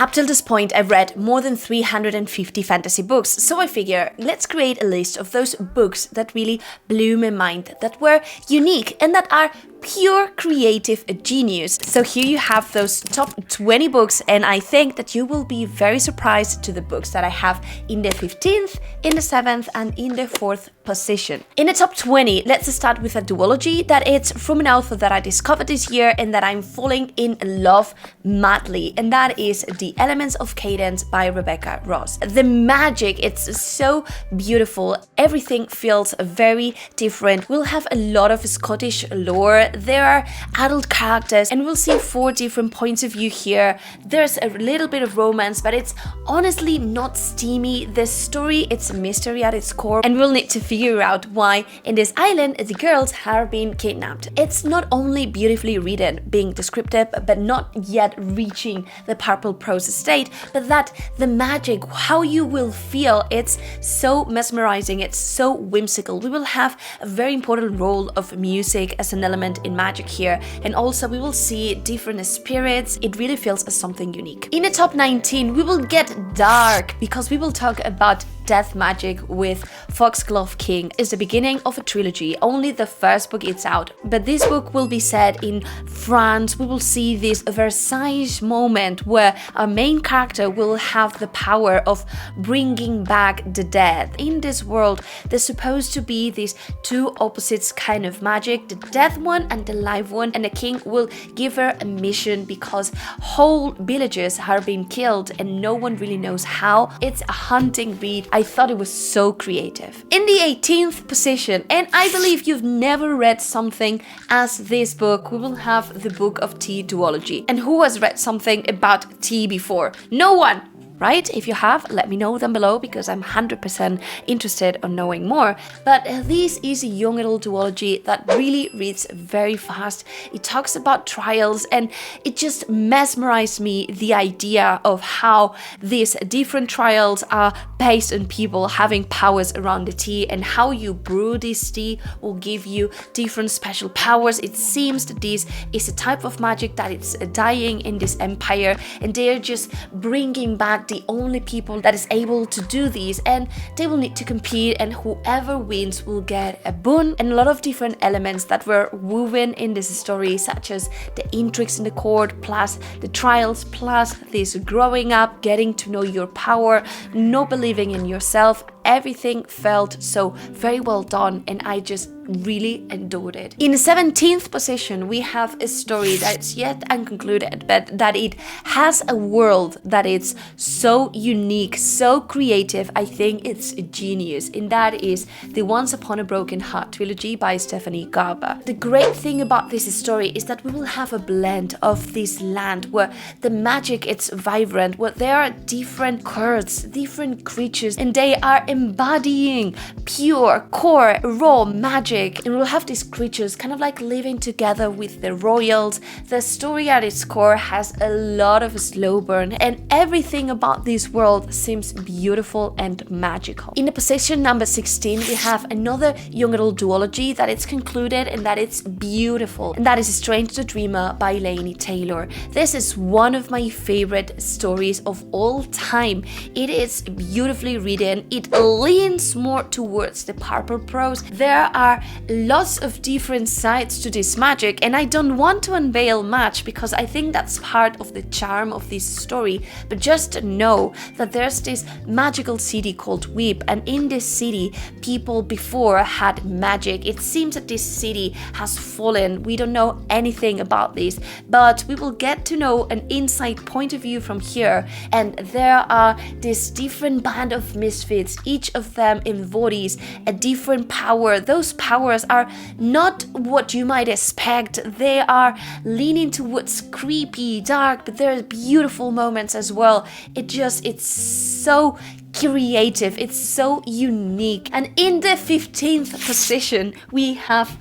Up till this point, I've read more than 350 fantasy books, so I figure let's create a list of those books that really blew my mind, that were unique and that are pure creative genius. So here you have those top 20 books, and I think that you will be very surprised to the books that I have in the 15th, in the 7th and in the 4th position. In the top 20, let's start with a duology that it's from an author that I discovered this year and that I'm falling in love madly, and that is The Elements of Cadence by Rebecca Ross. The magic, it's so beautiful. Everything feels very different. We'll have a lot of Scottish lore. There are adult characters and we'll see 4 different points of view here. There's a little bit of romance, but it's honestly not steamy. The story, it's a mystery at its core, and we'll need to figure out why in this island the girls have been kidnapped. It's not only beautifully written, being descriptive, but not yet reaching the purple prose state, but that the magic, how you will feel, it's so mesmerizing, it's so whimsical. We will have a very important role of music as an element in magic here, and also we will see different spirits. It really feels as something unique. In the top 19, we will get dark because we will talk about death magic with Foxglove King. Is the beginning of a trilogy. Only the first book is out, but this book will be set in France. We will see this Versailles moment where our main character will have the power of bringing back the dead. In this world, there's supposed to be these 2 opposites kind of magic, the death one and the live one, and the king will give her a mission because whole villages have been killed and no one really knows how. It's a hunting read. I thought it was so creative. In the 18th position, and I believe you've never read something as this book, we will have the Book of Tea duology. And who has read something about tea before? No one! Right? If you have, let me know down below because I'm 100% interested on knowing more. But this is a young adult duology that really reads very fast. It talks about trials and it just mesmerized me, the idea of how these different trials are based on people having powers around the tea, and how you brew this tea will give you different special powers. It seems that this is a type of magic that it's dying in this empire, and they're just bringing back the only people that is able to do these, and they will need to compete, and whoever wins will get a boon. And a lot of different elements that were woven in this story, such as the intrigues in the court, plus the trials, plus this growing up, getting to know your power, not believing in yourself. Everything felt so very well done, and I just really adored it. In the 17th position, we have a story that's yet unconcluded, but that it has a world that is so unique, so creative. I think it's a genius, and that is the Once Upon a Broken Heart trilogy by Stephanie Garber. The great thing about this story is that we will have a blend of this land where the magic is vibrant, where there are different curses, different creatures, and they are embodying pure, core, raw magic. And we'll have these creatures kind of like living together with the royals. The story at its core has a lot of slow burn, and everything about this world seems beautiful and magical. In the position number 16, we have another young adult duology that it's concluded and that it's beautiful, and that is Strange the Dreamer by Laini Taylor. This is one of my favorite stories of all time. It is beautifully written. It leans more towards the purple prose. There are lots of different sides to this magic, and I don't want to unveil much because I think that's part of the charm of this story, but just know that there's this magical city called Weep, and in this city people before had magic. It seems that this city has fallen. We don't know anything about this, but we will get to know an inside point of view from here, and there are this different band of misfits. Each of them embodies a different power. Those powers are not what you might expect. They are leaning towards creepy, dark, but there are beautiful moments as well. It's so creative, it's so unique. And in the 15th position, we have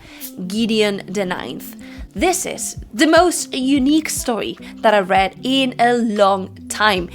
Gideon the Ninth. This is the most unique story that I read in a long time.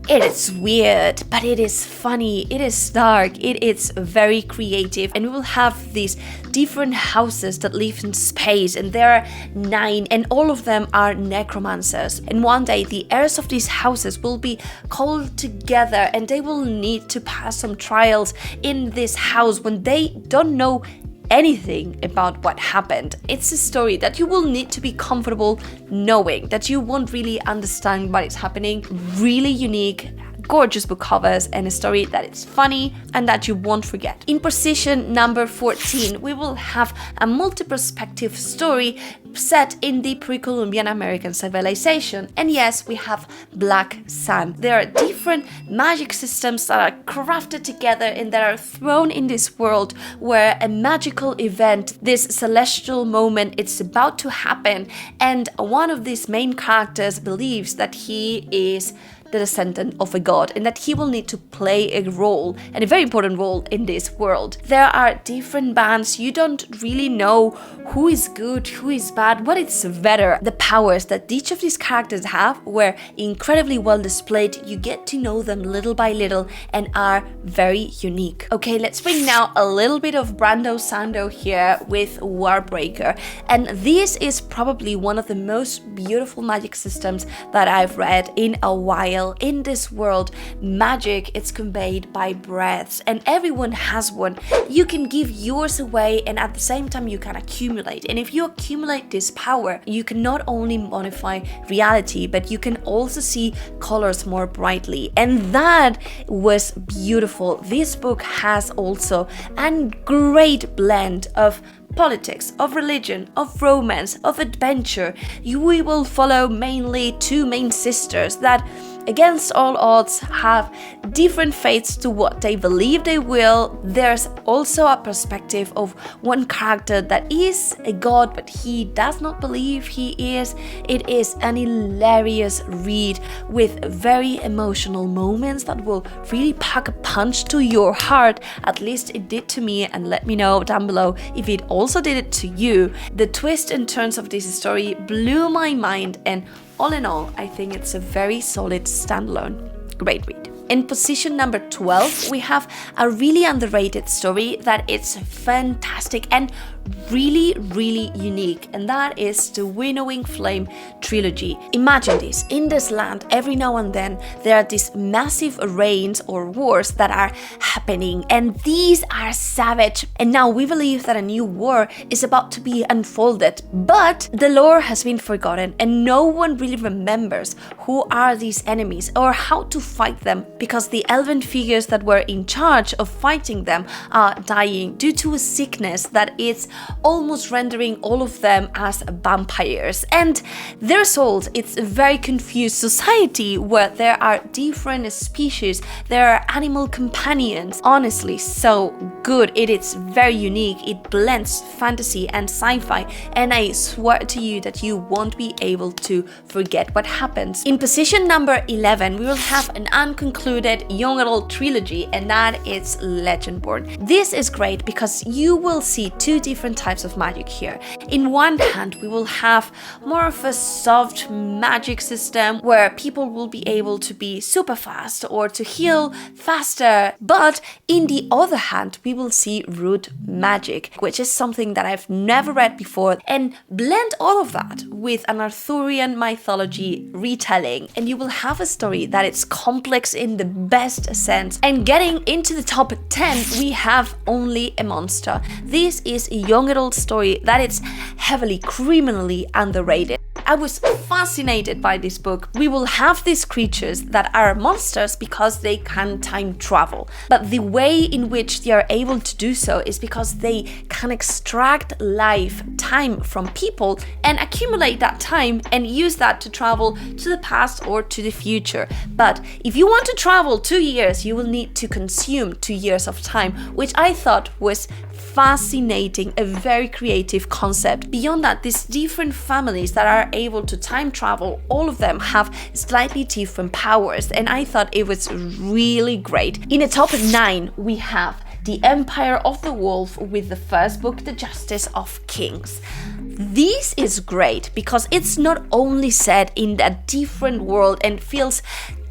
It is weird, but it is funny, it is dark, it is very creative, and we will have these different houses that live in space, and there are 9, and all of them are necromancers. And one day the heirs of these houses will be called together, and they will need to pass some trials in this house when they don't know anything about what happened. It's a story that you will need to be comfortable knowing, that you won't really understand what is happening. Really unique, gorgeous book covers, and a story that is funny and that you won't forget. In position number 14, we will have a multi-perspective story set in the pre-Columbian American civilization. And yes, we have Black Sun. There are different magic systems that are crafted together and that are thrown in this world where a magical event, this celestial moment, it's about to happen. And one of these main characters believes that he is the descendant of a god and that he will need to play a role, and a very important role, in this world. There are different bands. You don't really know who is good, who is bad, what is better. The powers that each of these characters have were incredibly well displayed. You get to know them little by little and are very unique. Okay, let's bring now a little bit of Brando Sando here with Warbreaker. And this is probably one of the most beautiful magic systems that I've read in a while. In this world, magic is conveyed by breaths, and everyone has one. You can give yours away, and at the same time you can accumulate. And if you accumulate this power, you can not only modify reality, but you can also see colors more brightly. And that was beautiful. This book has also a great blend of politics, of religion, of romance, of adventure. We will follow mainly 2 main sisters that, against all odds, have different fates to what they believe they will. There's also a perspective of one character that is a god, but he does not believe he is. It is an hilarious read with very emotional moments that will really pack a punch to your heart. At least it did to me, and let me know down below if it also did it to you. The twists and turns of this story blew my mind, and all in all, I think it's a very solid standalone. Great read. In position number 12, we have a really underrated story that is fantastic and really unique, and that is the Winnowing Flame trilogy. Imagine this: in this land, every now and then there are these massive rains or wars that are happening, and these are savage. And now we believe that a new war is about to be unfolded, but the lore has been forgotten and no one really remembers who are these enemies or how to fight them, because the elven figures that were in charge of fighting them are dying due to a sickness that is almost rendering all of them as vampires. And the result, it's a very confused society where there are different species, there are animal companions. Honestly, so good. It is very unique. It blends fantasy and sci-fi, and I swear to you that you won't be able to forget what happens. In position number 11, we will have an unconcluded young adult trilogy, and that is Legendborn. This is great because you will see 2 different types of magic here. In one hand, we will have more of a soft magic system where people will be able to be super fast or to heal faster. But in the other hand, we will see root magic, which is something that I've never read before, and blend all of that with an Arthurian mythology retelling, and you will have a story that is complex in the best sense. And getting into the top 10, we have Only a Monster. This is a young adult story that is heavily criminally underrated. I was fascinated by this book. We will have these creatures that are monsters because they can time travel, but the way in which they are able to do so is because they can extract life, time from people and accumulate that time and use that to travel to the past or to the future. But if you want to travel 2 years, you will need to consume 2 years of time, which I thought was fascinating, a very creative concept. Beyond that, these different families that are able to time travel, all of them have slightly different powers, and I thought it was really great. In the top 9, we have The Empire of the Wolf with the first book, The Justice of Kings. This is great because it's not only set in a different world and feels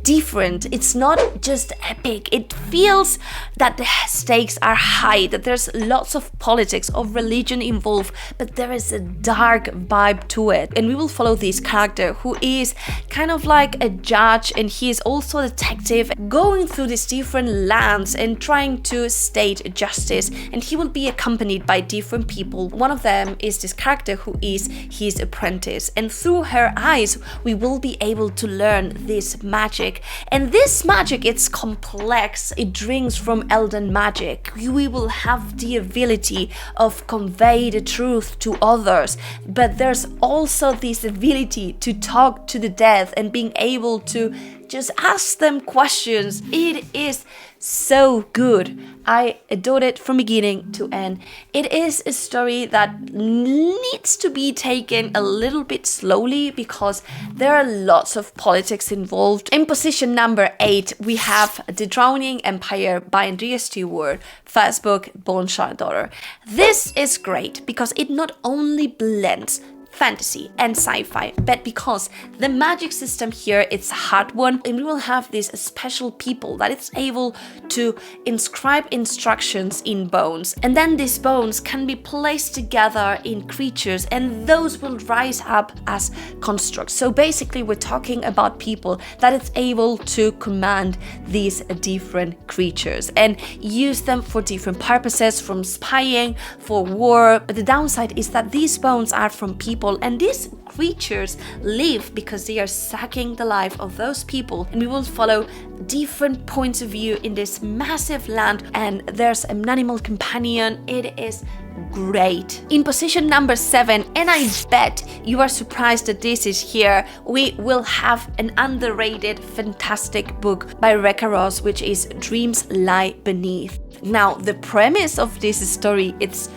different. It's not just epic. It feels that the stakes are high, that there's lots of politics, of religion involved, but there is a dark vibe to it. And we will follow this character who is kind of like a judge, and he is also a detective going through these different lands and trying to state justice. And he will be accompanied by different people. One of them is this character who is his apprentice, and through her eyes we will be able to learn this magic. And this magic, it's complex. It drinks from Elden magic. We will have the ability of convey the truth to others, but there's also this ability to talk to the dead and being able to just ask them questions. It is so good. I adored it from beginning to end. It is a story that needs to be taken a little bit slowly because there are lots of politics involved. In position number 8, we have The Drowning Empire by Andreas Stewart, first book, Bone Shard Daughter. This is great because it not only blends fantasy and sci-fi, but because the magic system here, it's a hard one, and we will have these special people that it's able to inscribe instructions in bones, and then these bones can be placed together in creatures, and those will rise up as constructs. So basically we're talking about people that it's able to command these different creatures and use them for different purposes, from spying, for war. But the downside is that these bones are from people, and these creatures live because they are sucking the life of those people, and we will follow different points of view in this massive land, and there's an animal companion. It is great. In position number 7, and I bet you are surprised that this is here, we will have an underrated fantastic book by Rebecca Ross, which is Dreams Lie Beneath. Now, the premise of this story, it's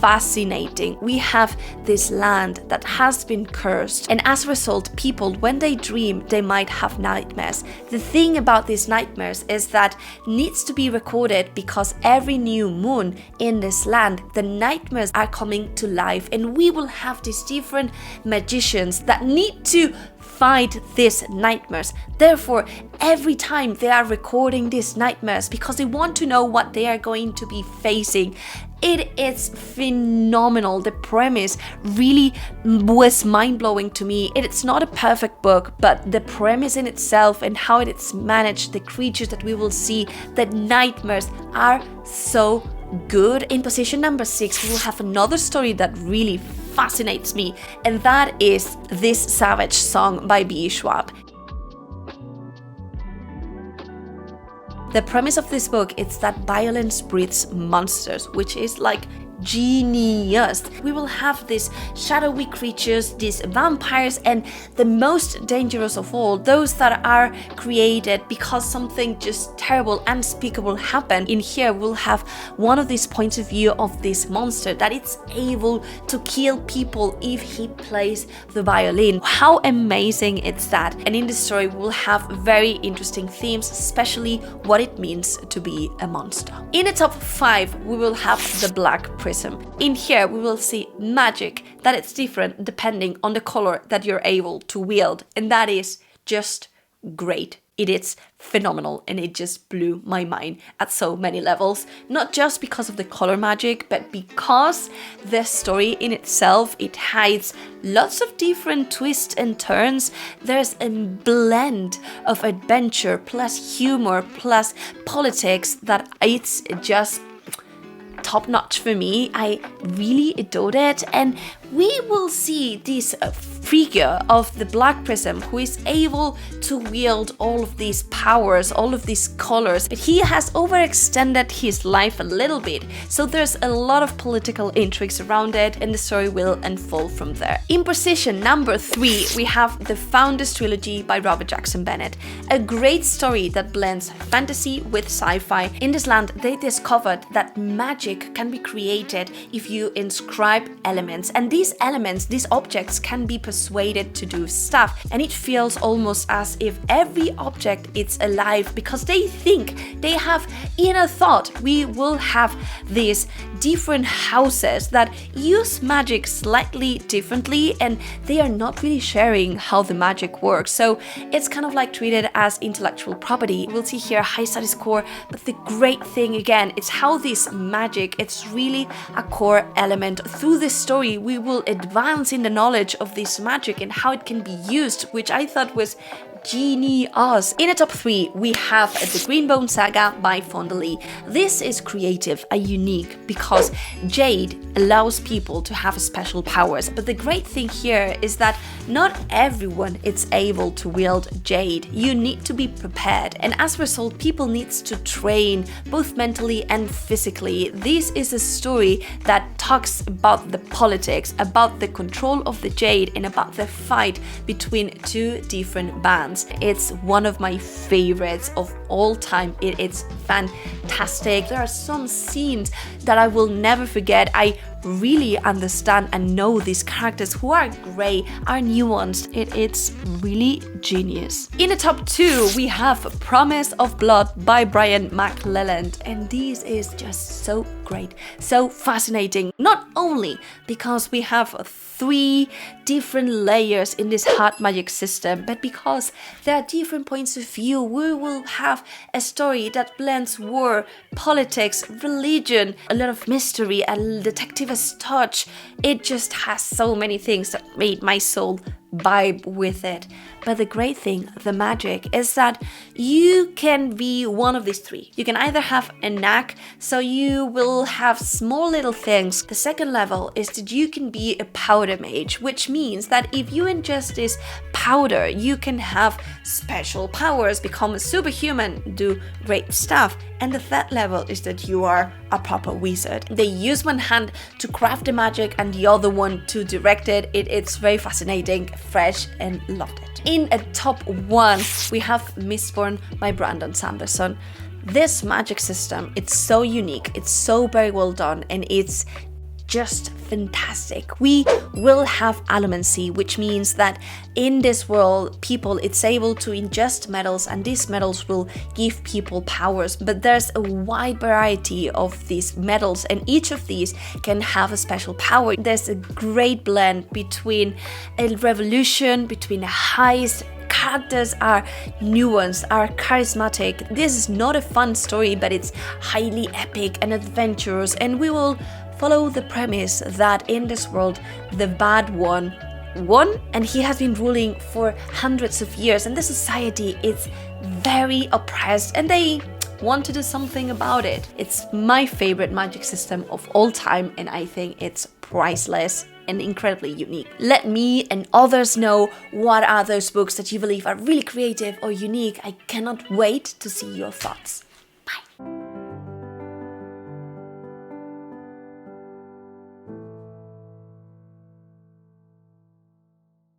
fascinating. We have this land that has been cursed, and as a result, people, when they dream, they might have nightmares. The thing about these nightmares is that needs to be recorded because every new moon in this land, the nightmares are coming to life, and we will have these different magicians that need to fight these nightmares. Therefore, every time they are recording these nightmares because they want to know what they are going to be facing. It is phenomenal. The premise really was mind-blowing to me. It's not a perfect book, but the premise in itself and how it's managed, the creatures that we will see, the nightmares are so good. In position number 6, we will have another story that really fascinates me, and that is This Savage Song by B. Schwab. The premise of this book is that violence breeds monsters, which is like genius. We will have these shadowy creatures, these vampires, and the most dangerous of all, those that are created because something just terrible, unspeakable happened. In here we'll have one of these points of view of this monster that it's able to kill people if he plays the violin. How amazing is that? And in this story we'll have very interesting themes, especially what it means to be a monster. In the top 5 we will have The Black Prism. In here we will see magic that it's different depending on the color that you're able to wield, and that is just great. It is phenomenal, and it just blew my mind at so many levels, not just because of the color magic, but because the story in itself, it hides lots of different twists and turns. There's a blend of adventure plus humor plus politics that it's just top notch for me. I really adored it, and we will see this figure of the Black Prism who is able to wield all of these powers, all of these colors, but he has overextended his life a little bit, so there's a lot of political intrigues around it, and the story will unfold from there. In position number 3 we have The Founders Trilogy by Robert Jackson Bennett, a great story that blends fantasy with sci-fi. In this land they discovered that magic can be created if you inscribe elements, and these elements, these objects can be persuaded to do stuff, and it feels almost as if every object is alive because they think, they have inner thought. We will have these different houses that use magic slightly differently, and they are not really sharing how the magic works. So it's kind of like treated as intellectual property. We'll see here high study score, but the great thing again, it's how this magic, it's really a core element. Through this story, we will advance in the knowledge of this magic and how it can be used, which I thought was genius. In the top 3, we have the Greenbone Saga by Fonda Lee. This is creative and unique because Jade allows people to have special powers, but the great thing here is that not everyone is able to wield Jade. You need to be prepared, and as a result, people need to train both mentally and physically. This is a story that talks about the politics, about the control of the Jade, and about the fight between two different bands. It's one of my favorites of all time. It's fantastic. There are some scenes that I will never forget. I really understand and know these characters who are grey, are nuanced. It's really genius. In the top 2, we have Promise of Blood by Brian McClelland, and this is just so great, so fascinating. Not only because we have 3 different layers in this hard magic system, but because there are different points of view. We will have a story that blends war, politics, religion, a lot of mystery, a detective touch. It just has so many things that made my soul vibe with it. But the great thing, the magic, is that you can be one of these 3. You can either have a knack, so you will have small little things. The second level is that you can be a powder mage, which means that if you ingest this powder, you can have special powers, become a superhuman, do great stuff. And the third level is that you are a proper wizard. They use one hand to craft the magic and the other one to direct it. It's very fascinating, fresh, and loved it. In a top 1, we have Mistborn by Brandon Sanderson. This magic system, it's so unique, it's so very well done, and it's just fantastic. We will have allomancy, which means that in this world, it's able to ingest metals, and these metals will give people powers. But there's a wide variety of these metals, and each of these can have a special power. There's a great blend between a revolution, between a heist. Characters are nuanced, are charismatic. This is not a fun story, but it's highly epic and adventurous, and we will follow the premise that in this world, the bad one won, and he has been ruling for hundreds of years, and the society is very oppressed, and they want to do something about it. It's my favorite magic system of all time, and I think it's priceless and incredibly unique. Let me and others know what are those books that you believe are really creative or unique. I cannot wait to see your thoughts.